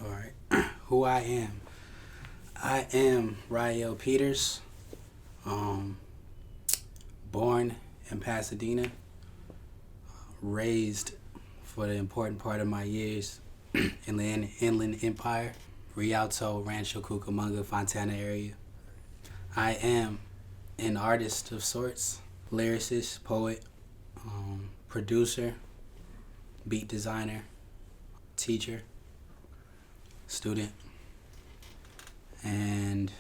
All right. Who I am. I am Riel Peters. Um, Born in Pasadena. Raised for the important part of my years in the Inland Empire, Rialto, Rancho Cucamonga, Fontana area. I am an artist of sorts, lyricist, poet, producer, beat designer, teacher, student, and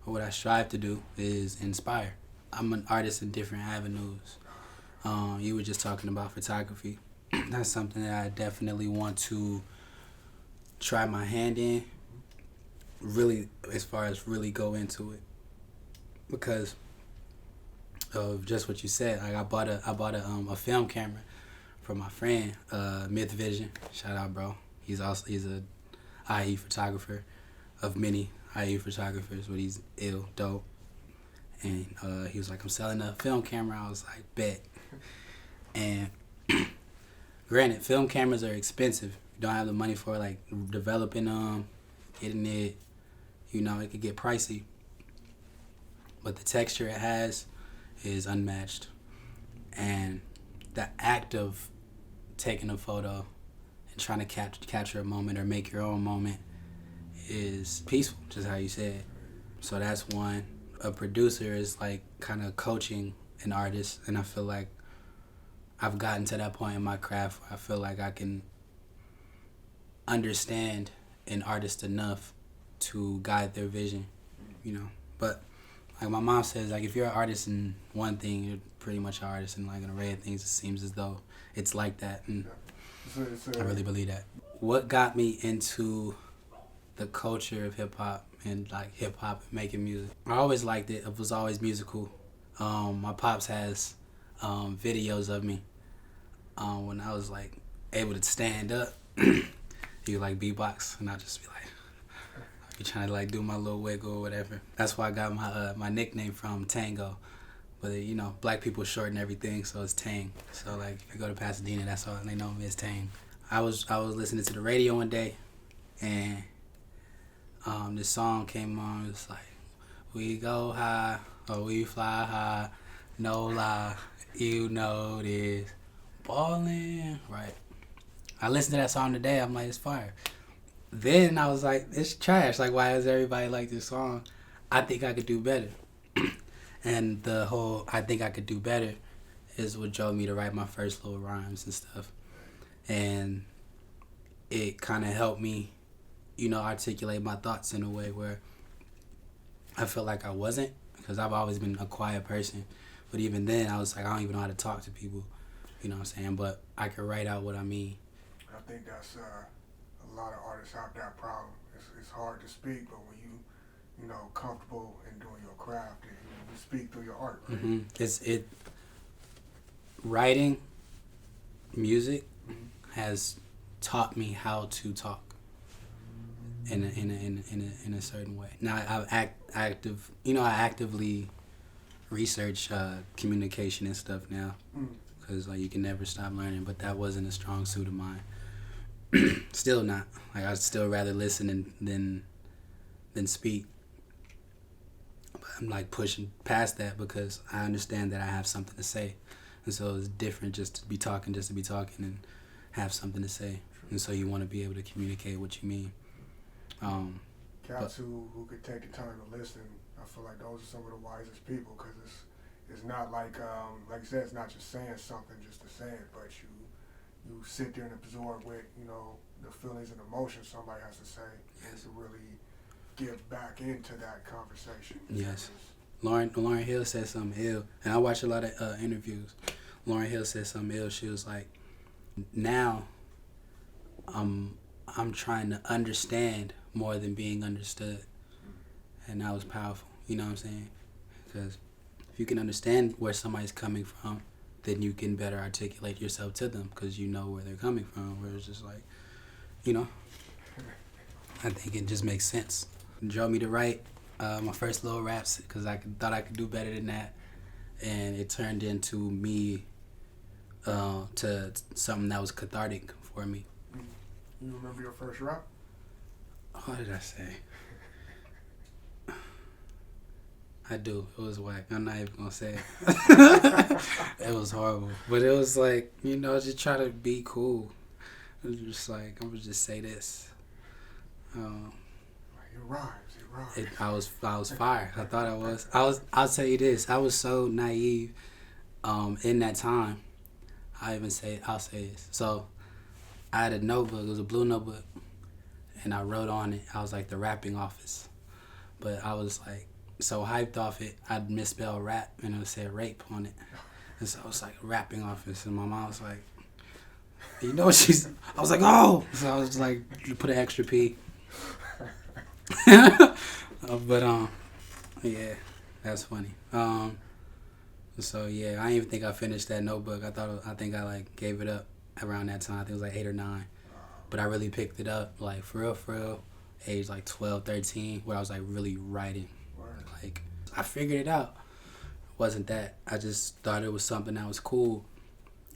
what I strive to do is inspire. I'm an artist in different avenues. You were just talking about photography. That's something that I definitely want to try my hand in, really, as far as really go into it, because of just what you said. Like I bought a film camera from my friend, Myth Vision. Shout out, bro. He's a IE photographer of many IE photographers, but he's ill, dope. And he was like, I'm selling a film camera. I was like, bet. And granted, film cameras are expensive. You don't have the money for like developing them, getting it, it could get pricey. But the texture it has is unmatched. And the act of taking a photo and trying to capture a moment or make your own moment is peaceful, just how you said. So that's one. A producer is like kind of coaching an artist, and I feel like I've gotten to that point in my craft where I feel like I can understand an artist enough to guide their vision, But like my mom says, like if you're an artist in one thing, you're pretty much an artist in like an array of things. It seems as though it's like that, and I really believe that. What got me into the culture of hip hop and like hip hop and making music? I always liked it. It was always musical. My pops has videos of me when I was like able to stand up. You like beatbox, and I'll just be like, I'll be trying to like do my little wiggle or whatever. That's why I got my nickname from, Tango. But black people shorten everything, so it's Tang. So like if you go to Pasadena, that's all they know me as Tang. I was listening to the radio one day, and this song came on. It was like, we go high, or we fly high, no lie, you know this, ballin', right? I listened to that song today, I'm like, it's fire. Then I was like, it's trash, like why does everybody like this song? I think I could do better. And the whole I think I could do better is what drove me to write my first little rhymes and stuff. And it kind of helped me, articulate my thoughts in a way where I felt like I wasn't, because I've always been a quiet person. But even then, I was like, I don't even know how to talk to people, you know what I'm saying? But I could write out what I mean. I think that's a lot of artists have that problem. It's hard to speak, but when you comfortable in doing your craft, and you speak through your art, right? Mm-hmm. Writing music has taught me how to talk in a certain way. Now I actively research communication and stuff now, because like you can never stop learning. But that wasn't a strong suit of mine. Still not. Like I'd still rather listen than speak. But I'm like pushing past that because I understand that I have something to say, and so it's different just to be talking and have something to say. And so you want to be able to communicate what you mean. Cats who could take the time to listen, I feel like those are some of the wisest people, because it's not like you said, it's not just saying something just to say it, but you sit there and absorb with the feelings and emotions somebody has to say, and to really get back into that conversation. Yes. Lauryn Hill said something ill, and I watch a lot of interviews. Lauryn Hill said something ill. She was like, now I'm trying to understand more than being understood. And that was powerful, you know what I'm saying? Because if you can understand where somebody's coming from, then you can better articulate yourself to them, because you know where they're coming from, where it's just like, I think it just makes sense. It drove me to write my first little raps, because I thought I could do better than that. And it turned into me to something that was cathartic for me. You remember your first rap? What did I say? I do. It was whack. I'm not even gonna say it. It was horrible. But it was like, just try to be cool. It was just like, I'm gonna just say this. It rhymes. I was fire. I thought I was. I'll tell you this. I was so naive. In that time, I'll say this. So, I had a notebook. It was a blue notebook, and I wrote on it. I was like the rapping office, but I was like so hyped off it. I'd misspell rap, and it said rape on it, and so I was like rapping office, and my mom was like, I was like, oh, so I was like, put an extra P. But yeah, that's funny. So yeah, I didn't even think I finished that notebook. I think I like gave it up around that time. I think it was like 8 or 9, but I really picked it up like for real, age like 12, 13, where I was like really writing. Like I figured it out. It wasn't that. I just thought it was something that was cool,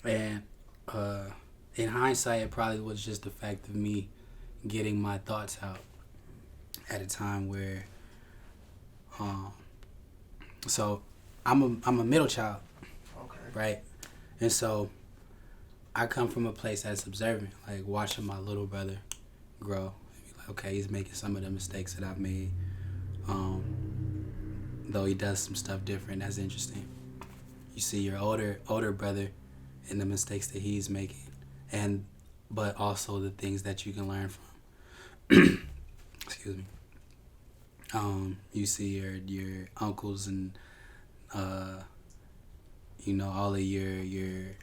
and in hindsight, it probably was just the fact of me getting my thoughts out at a time where, so I'm a middle child, okay, right? And so I come from a place that's observant, like watching my little brother grow. Like, okay, he's making some of the mistakes that I've made, though he does some stuff different. That's interesting. You see your older brother and the mistakes that he's making, but also the things that you can learn from. Excuse me. You see your uncles and all of your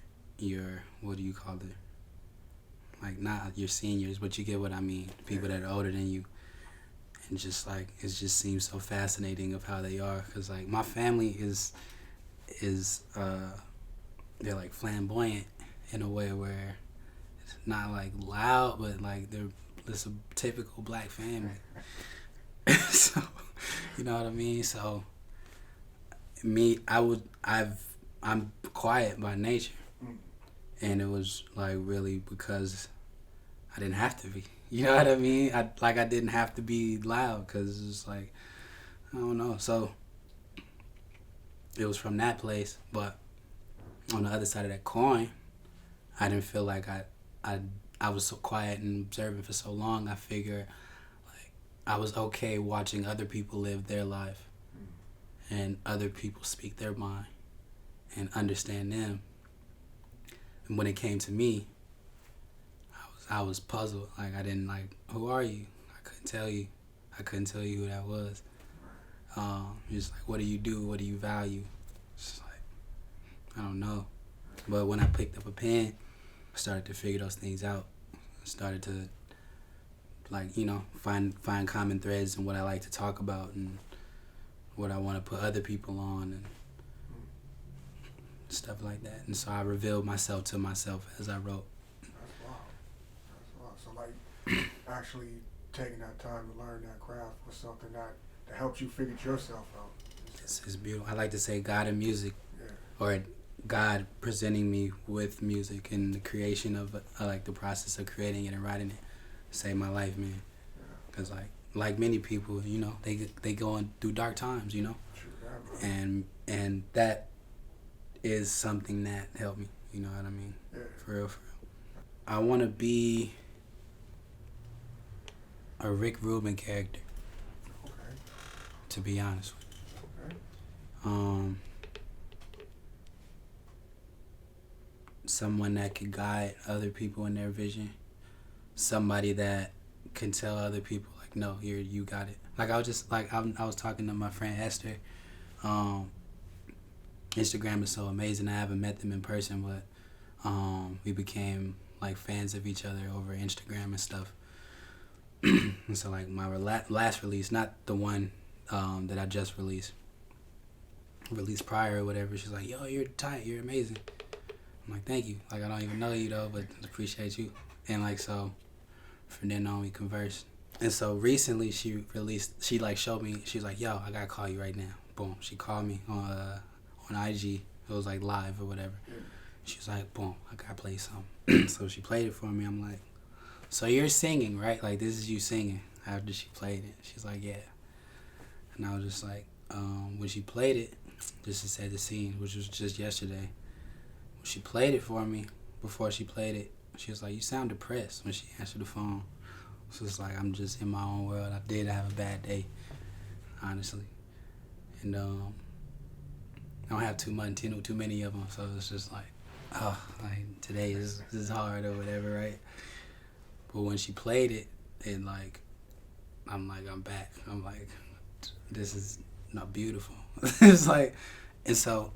what do you call it? Like not your seniors, but you get what I mean. People that are older than you, and just like it just seems so fascinating of how they are. Cause like my family is they're like flamboyant in a way where it's not like loud, but like it's a typical black family. So, you know what I mean? So, I'm quiet by nature. And it was like really because I didn't have to be. You know what I mean? I didn't have to be loud because it's like, I don't know. So, it was from that place. But on the other side of that coin, I didn't feel like I was so quiet and observant for so long. I figured I was okay watching other people live their life and other people speak their mind and understand them. And when it came to me, I was puzzled. Like I didn't who are you? I couldn't tell you. I couldn't tell you who that was. Just like, what do you do? What do you value? It's like, I don't know. But when I picked up a pen, I started to figure those things out. I started to find common threads in what I like to talk about and what I want to put other people on and stuff like that. And so I revealed myself to myself as I wrote. That's wild. So like actually taking that time to learn that craft was something that helped you figure yourself out. It's beautiful. I like to say God and music, or God presenting me with music and the creation of the process of creating it and writing it. Saved my life, man. Because like many people, they going through dark times, and that is something that helped me. You know what I mean? Yeah. For real. I want to be a Rick Rubin character. Okay. To be honest with you. Okay. Someone that could guide other people in their vision. Somebody that can tell other people like, no, here, you got it. Like I was talking to my friend Esther. Instagram is so amazing. I haven't met them in person, but we became like fans of each other over Instagram and stuff. And so like my last release, not the one that I just released prior or whatever, she's like, yo, you're tight, you're amazing. I'm like, thank you. Like I don't even know you though, but appreciate you. And like so from then on we conversed. And so recently she showed me, she was like, yo, I gotta call you right now. Boom. She called me on IG. It was like live or whatever. She was like, boom, I gotta play something. So she played it for me. I'm like, so you're singing, right? Like this is you singing. after she played it. She's like, yeah. And I was just like, when she played it, just to set the scene, which was just yesterday, when she played it for me, before she played it, she was like, you sound depressed when she answered the phone. So it's like, I'm just in my own world. I did have a bad day, honestly. And I don't have too many of them, so it's just like, oh, like today is hard or whatever, right? But when she played it, and like, I'm back. I'm like, this is not beautiful. It's like, and so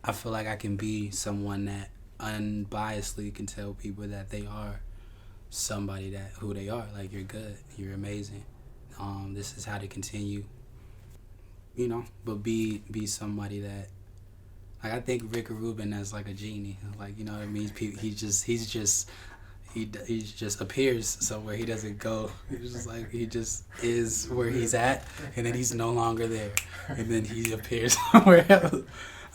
I feel like I can be someone that unbiasedly can tell people that they are somebody that who they are. Like, you're good, you're amazing. This is how to continue. You know, but be somebody that, like, I think Rick Rubin as like a genie. Like, you know what I mean? He just appears somewhere. He doesn't go. He's just like, he just is where he's at, and then he's no longer there, and then he appears somewhere else.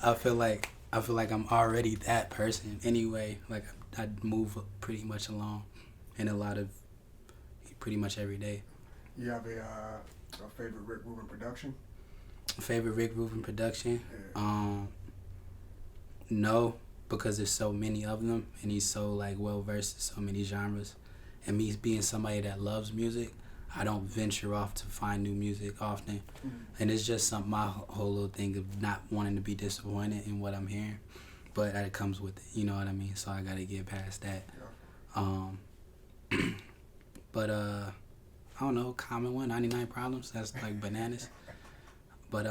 I feel like I'm already that person anyway. Like, I move pretty much along in a lot of, pretty much every day. You have a favorite Rick Rubin production? Favorite Rick Rubin production? Yeah. No, because there's so many of them, and he's so like well versed in so many genres. And me being somebody that loves music, I don't venture off to find new music often. And it's just my whole little thing of not wanting to be disappointed in what I'm hearing, but it comes with it, you know what I mean? So I gotta get past that. Yeah. But I don't know, common one, 99 Problems. That's like bananas. But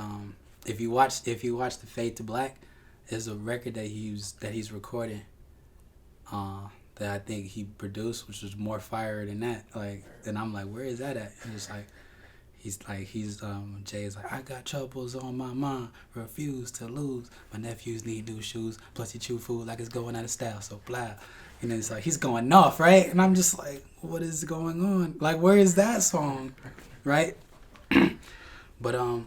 if you watch the Fade to Black, there's a record that he's recording that I think he produced, which was more fire than that. Like, and I'm like, where is that at? And it's like, Jay is like, I got troubles on my mind, refuse to lose. My nephews need new shoes, plus he chew food like it's going out of style, so blah. And then it's like, he's going off, right? And I'm just like, what is going on? Like, where is that song, right? But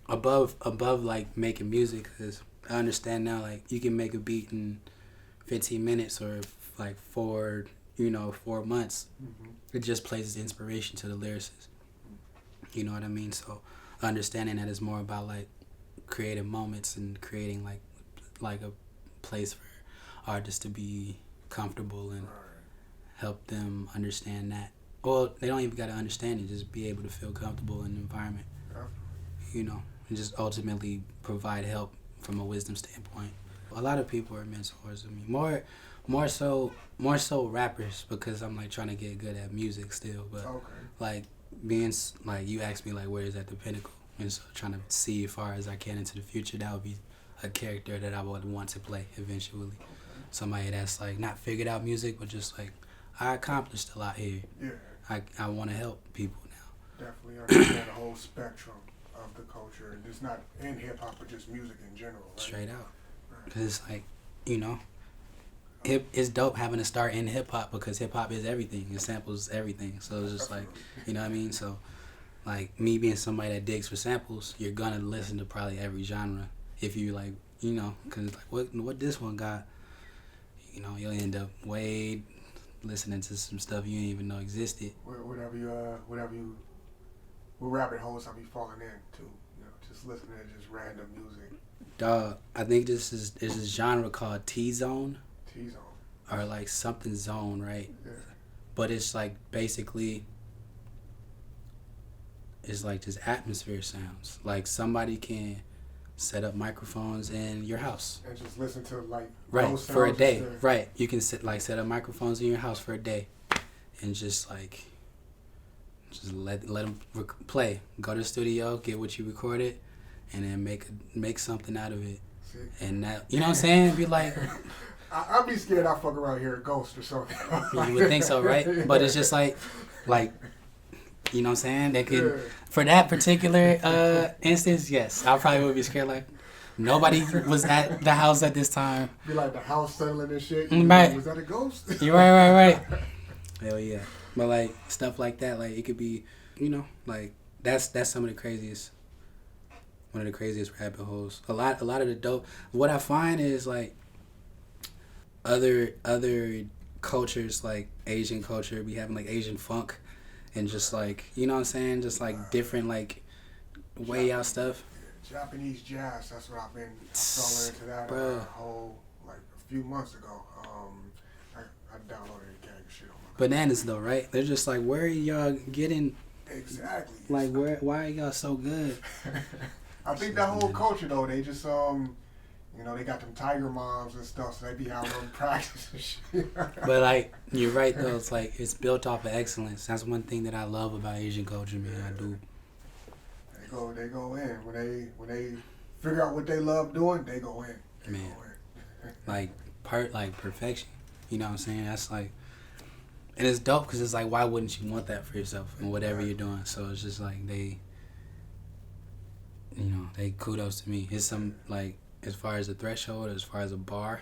above like making music, because I understand now, like, you can make a beat in 15 minutes or like 4 months. Mm-hmm. It just plays inspiration to the lyricist. You know what I mean? So understanding that is more about like creative moments and creating like a place for artists to be comfortable and help them understand that. Well, they don't even got to understand it, just be able to feel comfortable in the environment. You know, and just ultimately provide help from a wisdom standpoint. A lot of people are mentors of me. More so rappers, because I'm like trying to get good at music still. But like being like, you asked me like, where is at the Pinnacle, and so trying to see as far as I can into the future, that would be a character that I would want to play eventually. Somebody that's like not figured out music, but just like, I accomplished a lot here. Yeah. I want to help people now. Definitely understand the whole spectrum of the culture, and it's not in hip hop, but just music in general. Right? Straight out, because it's like, you know, it's dope having to start in hip hop, because hip hop is everything. It samples everything, so it's just like, you know what I mean. So, like, me being somebody that digs for samples, you're gonna listen to probably every genre if you like, you know, because like what this one got, you know, you'll end up listening to some stuff you didn't even know existed. What rabbit holes have you fallen into? You know, just listening to just random music. Dog, I think there's this genre called T-Zone. T-Zone. Or like something zone, right? Yeah. But it's like basically, it's like just atmosphere sounds. Like somebody can set up microphones in your house. And just listen to like right for a day. Right, you can set up microphones in your house for a day, and just let them play. Go to the studio, get what you recorded, and then make something out of it. See? And that, you know what I'm saying? Be like, I'd be scared I fuck around here a ghost or something. You would think so, right? But it's just like, you know what I'm saying? They could, for that particular instance, yes, I probably would be scared. Like, nobody was at the house at this time. Be like the house settling and shit. Right. Was that a ghost? You're right. Hell yeah. But like stuff like that, like it could be, you know, like that's some of the craziest, one of the craziest rabbit holes. A lot of the dope. What I find is like other cultures, like Asian culture, be having like Asian funk, and just like, you know what I'm saying, just like different like way out stuff. Japanese jazz. That's what I've fell into that like a few months ago. I downloaded a gang of shit on my bananas though, right? They're just like, where are y'all getting? Exactly. Like why are y'all so good? I think that whole culture though, they just you know, they got them tiger moms and stuff, so they be having them practice and shit. But like, you're right though. It's like it's built off of excellence. That's one thing that I love about Asian culture, man. I do. They go in when they figure out what they love doing. They go in. They go in. like perfection. You know what I'm saying? That's like, and it's dope because it's like, why wouldn't you want that for yourself and whatever you're doing? So it's just like they kudos to me. It's some like, as far as a threshold, as far as a bar,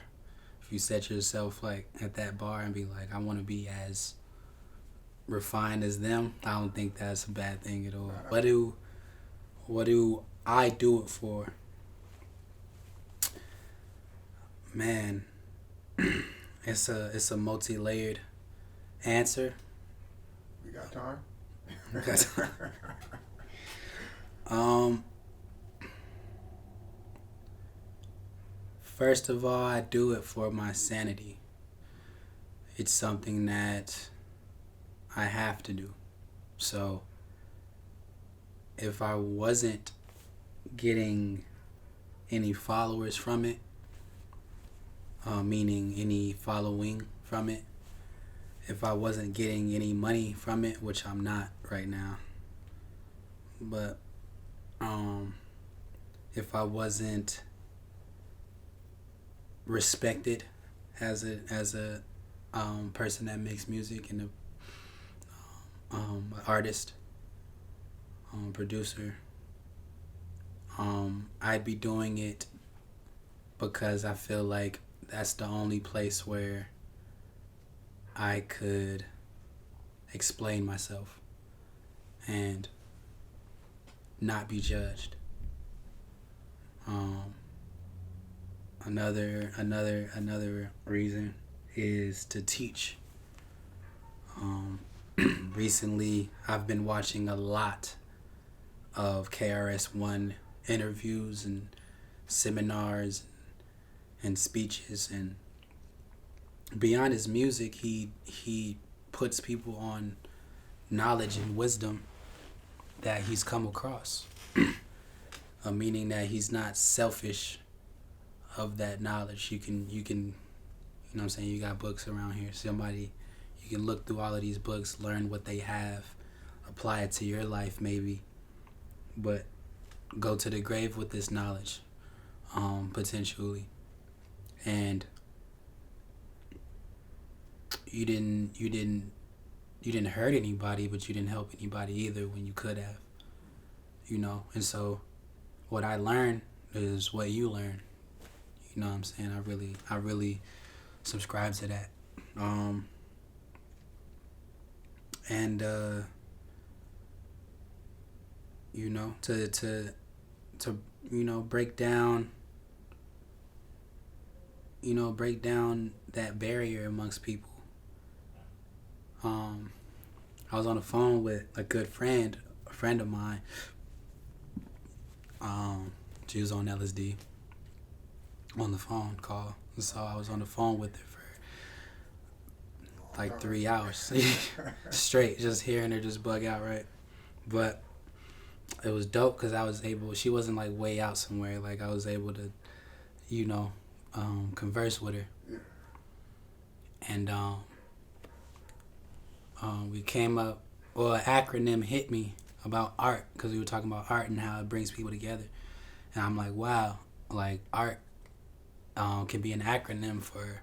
if you set yourself like at that bar and be like, I want to be as refined as them, I don't think that's a bad thing at all. What do I do it for? Man, it's a multi-layered answer. We got time. First of all, I do it for my sanity. It's something that I have to do. So if I wasn't getting any followers from it, meaning any following from it, if I wasn't getting any money from it, which I'm not right now, but if I wasn't respected as a person that makes music and an artist, producer, I'd be doing it because I feel like that's the only place where I could explain myself and not be judged. Another reason is to teach. Recently, I've been watching a lot of KRS-One interviews and seminars and speeches, and beyond his music, he puts people on knowledge and wisdom that he's come across, meaning that he's not selfish of that knowledge. You can you know what I'm saying, you got books around here, you can look through all of these books, learn what they have, apply it to your life maybe, but go to the grave with this knowledge, potentially. And you didn't hurt anybody, but you didn't help anybody either when you could have, and so what I learned is what you learn. You know what I'm saying? I really subscribe to that. And to break down that barrier amongst people. I was on the phone with a good friend, a friend of mine. She was on LSD on the phone call. So I was on the phone with her for like 3 hours straight, just hearing her just bug out, right? But it was dope because she wasn't like way out somewhere. Like I was able to, converse with her. And we came up, an acronym hit me about art, because we were talking about art and how it brings people together. And I'm like, wow, like art can be an acronym for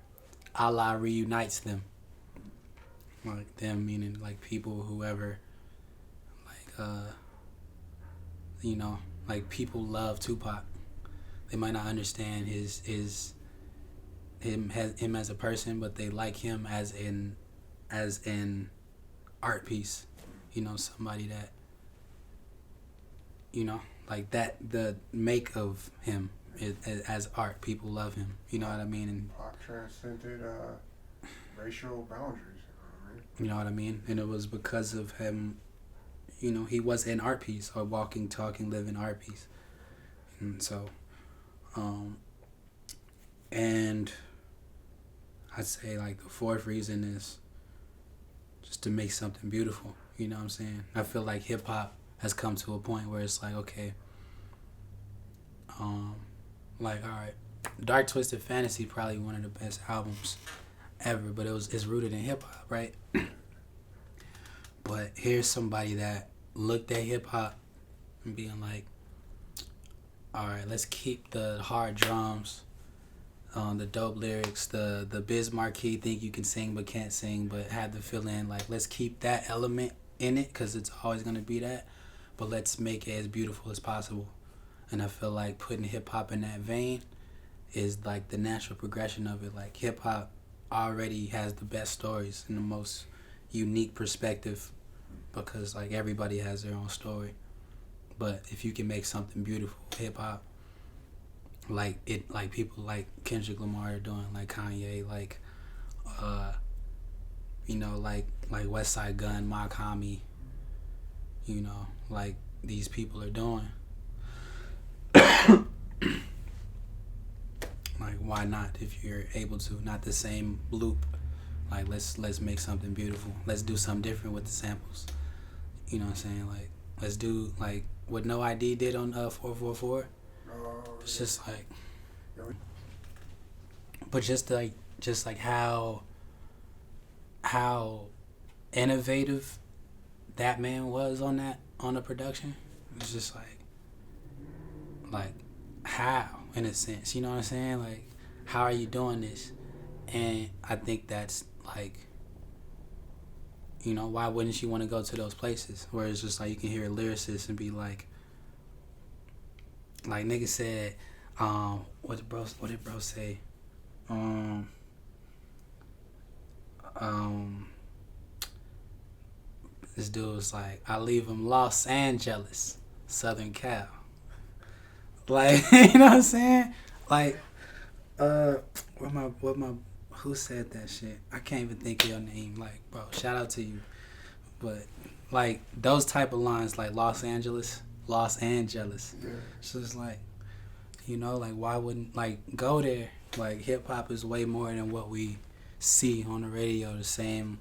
Allah reunites them. Like them meaning like people, whoever, like, like people love Tupac. They might not understand him as a person, but they like him as an art piece. Somebody that, like that, the make of him as art. People love him. You know what I mean? And Pac transcended racial boundaries, You know what I mean? And it was because of him, you know, he was an art piece, a walking, talking, living art piece. And so, and I'd say like the fourth reason is just to make something beautiful. You know what I'm saying? I feel like hip hop has come to a point where it's like, okay, like, all right, Dark Twisted Fantasy probably one of the best albums ever, but it's rooted in hip hop, right? But here's somebody that looked at hip hop and being like, all right, let's keep the hard drums, the dope lyrics, the Biz Marquee think you can sing but can't sing, but have the feeling like, let's keep that element in it because it's always going to be that, but let's make it as beautiful as possible. And I feel like putting hip hop in that vein is like the natural progression of it. Like hip hop already has the best stories and the most unique perspective because like everybody has their own story. But if you can make something beautiful, hip hop, like people like Kendrick Lamar are doing, like Kanye, like you know, like West Side Gun, Mock Hami, you know, like these people are doing. Like why not if you're able to? Not the same loop. Like let's make something beautiful. Let's do something different with the samples. You know what I'm saying? Like let's do like what No ID did on 444. It's just like, but just like how innovative that man was on the production. It's just like how, in a sense, you know what I'm saying? Like, how are you doing this? And I think that's like, you know, why wouldn't you want to go to those places where it's just like you can hear a lyricist and be like nigga said, what did bro say? This dude was like, I leave him Los Angeles, Southern Cal. Like, you know what I'm saying? Like, who said that shit? I can't even think of your name. Like, bro, shout out to you. But, like, those type of lines, like Los Angeles. Yeah. So it's like, you know, like, why wouldn't, like, go there? Like, hip-hop is way more than what we see on the radio. The same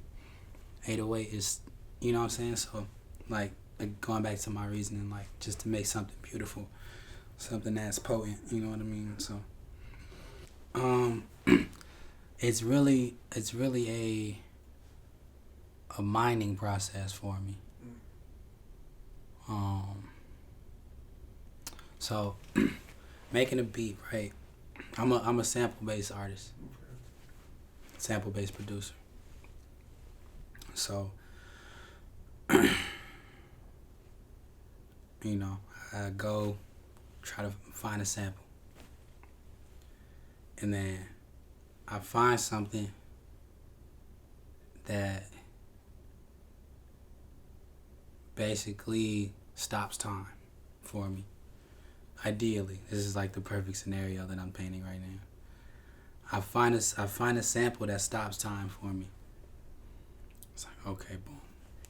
808 is, you know what I'm saying? So, like going back to my reasoning, like, just to make something beautiful. Something that's potent, you know what I mean? So, it's really a mining process for me. So making a beat, right? I'm a sample based artist, sample based producer. So, you know, I go try to find a sample, and then I find something that basically stops time for me. Ideally, this is like the perfect scenario that I'm painting right now. I find a sample that stops time for me. It's like, okay, boom,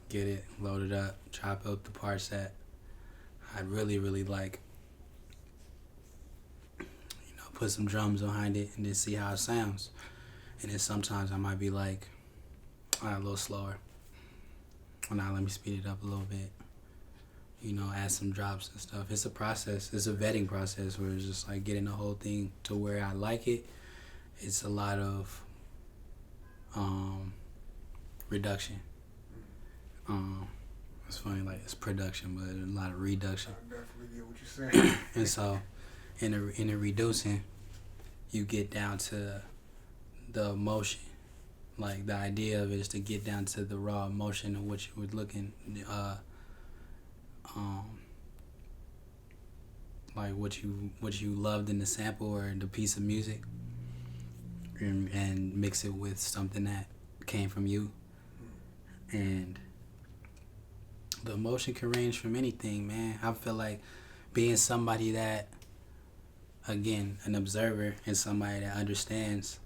get it, load it up, chop up the parts that I'd really like. Put some drums behind it and then see how it sounds. And then sometimes I might be like, all right, a little slower. Well, now let me speed it up a little bit. You know, add some drops and stuff. It's a process. It's a vetting process where it's just like getting the whole thing to where I like it. It's a lot of reduction. It's funny, like it's production, but a lot of reduction. I definitely get what you're saying. And so, in the reducing, you get down to the emotion. Like the idea of it is to get down to the raw emotion of what you were looking, like what you loved in the sample or the piece of music, and mix it with something that came from you. And the emotion can range from anything, man. I feel like being somebody that, again, an observer and somebody that understands,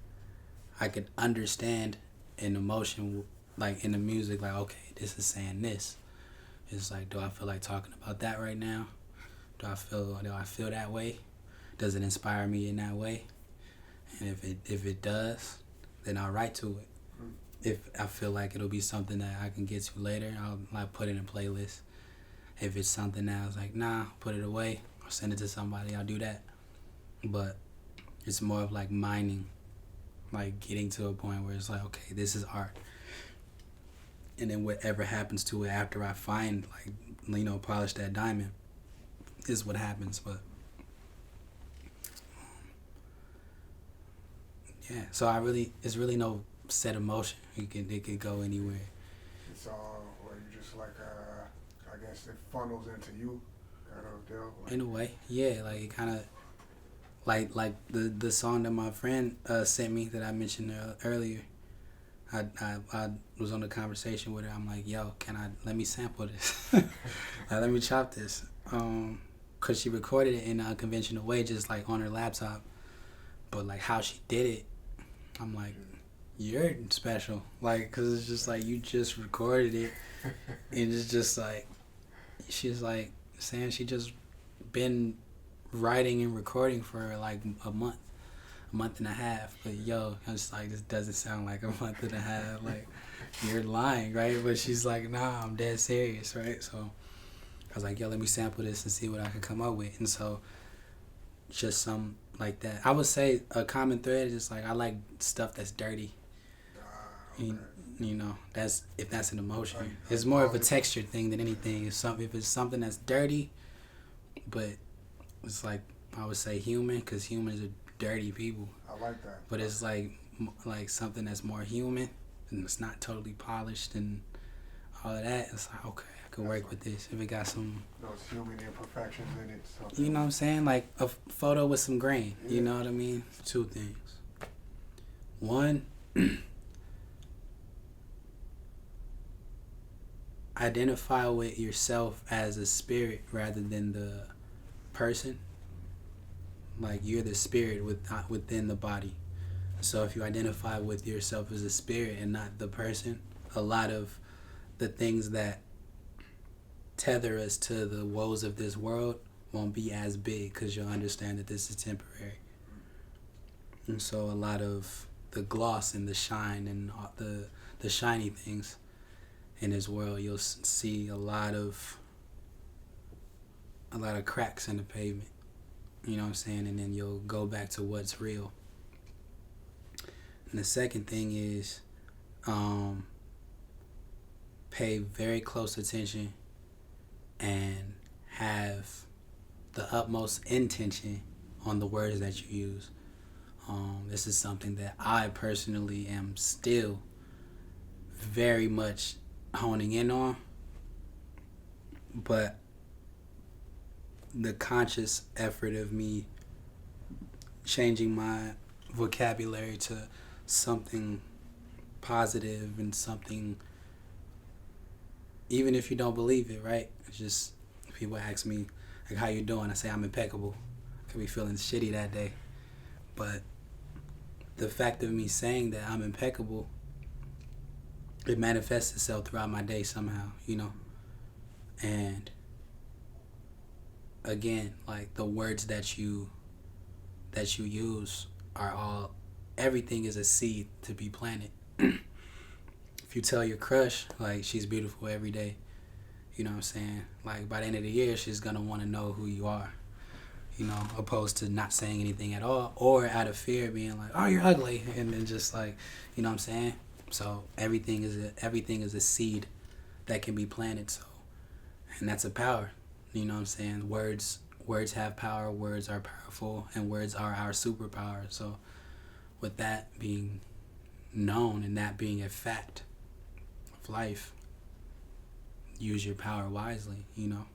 I could understand an emotion like in the music, like, okay, this is saying this. It's like, do I feel like talking about that right now? Do I feel that way? Does it inspire me in that way? And if it does, then I'll write to it. If I feel like it'll be something that I can get to later, I'll like put it in a playlist. If it's something that I was like, nah, put it away or send it to somebody, I'll do that. But it's more of like mining, like getting to a point where it's like, okay, this is art. And then whatever happens to it after I find, like, you know, polish that diamond is what happens. But yeah, so it's really no set emotion. It could go anywhere. It's all, or you just like, I guess it funnels into you, kind of deal. Like, In a way, yeah, like it kind of, like the song that my friend sent me that I mentioned earlier. I was on a conversation with her. I'm like, yo, let me sample this? Like, let me chop this. Cause she recorded it in a conventional way, just like on her laptop. But like how she did it, I'm like, you're special. Like, cause it's just like you just recorded it, and it's just like she's like saying she just been writing and recording for like a month and a half. But yo, I was like, this doesn't sound like a month and a half. Like, you're lying, right? But she's like, nah, I'm dead serious, right? So I was like, yo, let me sample this and see what I can come up with. And so just some like that. I would say a common thread is like I like stuff that's dirty. okay. You know, if that's an emotion. It's more of a texture thing than anything. If it's something that's dirty, but it's like I would say human, because humans are dirty people. I like that. But it's like something that's more human and it's not totally polished and all of that. It's like, okay, I could work with this if it got some. Those human imperfections in it. You know what I'm saying? Like a photo with some grain. Yeah. You know what I mean? Two things. One, identify with yourself as a spirit rather than the person. Like you're the spirit within the body. So if you identify with yourself as a spirit and not the person, a lot of the things that tether us to the woes of this world won't be as big, because you'll understand that this is temporary. And so a lot of the gloss and the shine and the shiny things in this world, you'll see a lot of cracks in the pavement. You know what I'm saying? And then you'll go back to what's real. And the second thing is pay very close attention and have the utmost intention on the words that you use. This is something that I personally am still very much honing in on, but the conscious effort of me changing my vocabulary to something positive and something, even if you don't believe it, right? It's just, people ask me, like, how you doing? I say I'm impeccable. I could be feeling shitty that day. But the fact of me saying that I'm impeccable, it manifests itself throughout my day somehow, you know? And again, like the words that you use are all, everything is a seed to be planted. If you tell your crush, like, she's beautiful every day, you know what I'm saying? Like, by the end of the year, she's gonna want to know who you are, you know, opposed to not saying anything at all, or out of fear being like, oh, you're ugly, and then just like, you know what I'm saying? So everything is a seed that can be planted. So, and that's a power. You know what I'm saying? Words have power. Words are powerful, and words are our superpower. So, with that being known and that being a fact of life, use your power wisely. You know.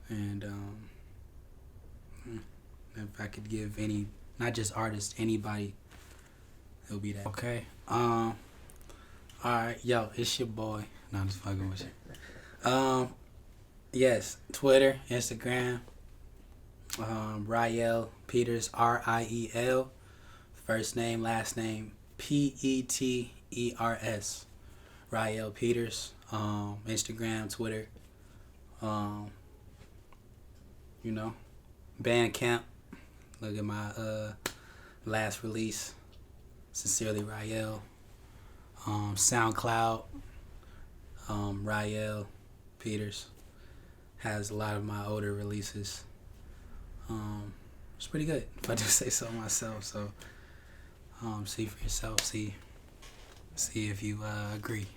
And if I could give any, not just artists, anybody, it'll be that. Okay. All right, yo, it's your boy. No, I'm just fucking with you. Yes, Twitter, Instagram, Riel Peters, Riel, first name, last name, Peters. Riel Peters, Instagram, Twitter, you know, Bandcamp. Look at my last release, Sincerely Riel. SoundCloud, Riel Peters has a lot of my older releases. It's pretty good, if I do say so myself. So see for yourself, see if you agree.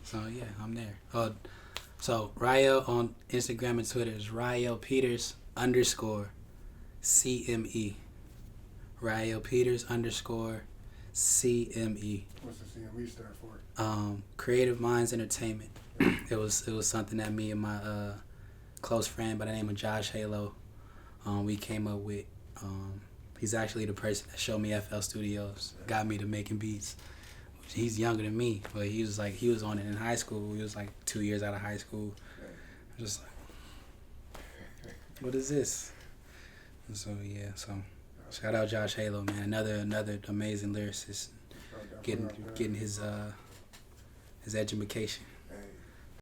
So yeah, I'm there. So Riel on Instagram and Twitter is Riel Peters _CME. Riel Peters _CME. What's the CME stand for? Creative Minds Entertainment. It was something that me and my close friend by the name of Josh Halo, we came up with. He's actually the person that showed me FL Studios, got me to making beats. He's younger than me, but he was on it in high school. He was like 2 years out of high school. Just like, what is this? And so yeah, so shout out Josh Halo, man. Another amazing lyricist, getting his education.